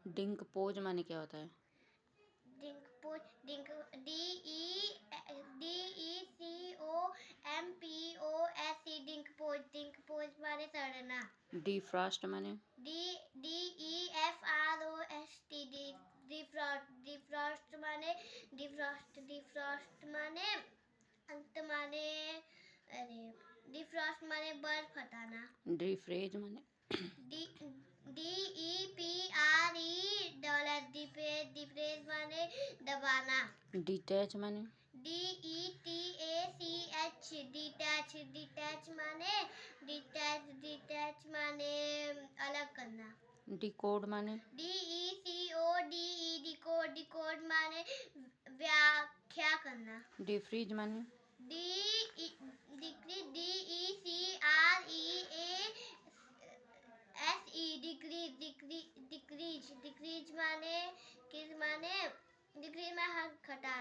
डिंकपोज माने क्या होता है? डिंकपोज DECOMPOSE डिंकपोज माने सड़ना। डिफ्रॉस्ट माने? DEFROST डिफ्रॉस्ट माने अंत माने अरे डिफ्रॉस्ट माने बर्फ हटाना। डिफ्रेज माने? डिफ्रेज माने दबाना। डिटैच माने? डिटैच माने अलग करना। डिकोड माने? डिकोड माने व्याख्या करना। डिफ्रीज माने? डिक्रीज माने हटाना।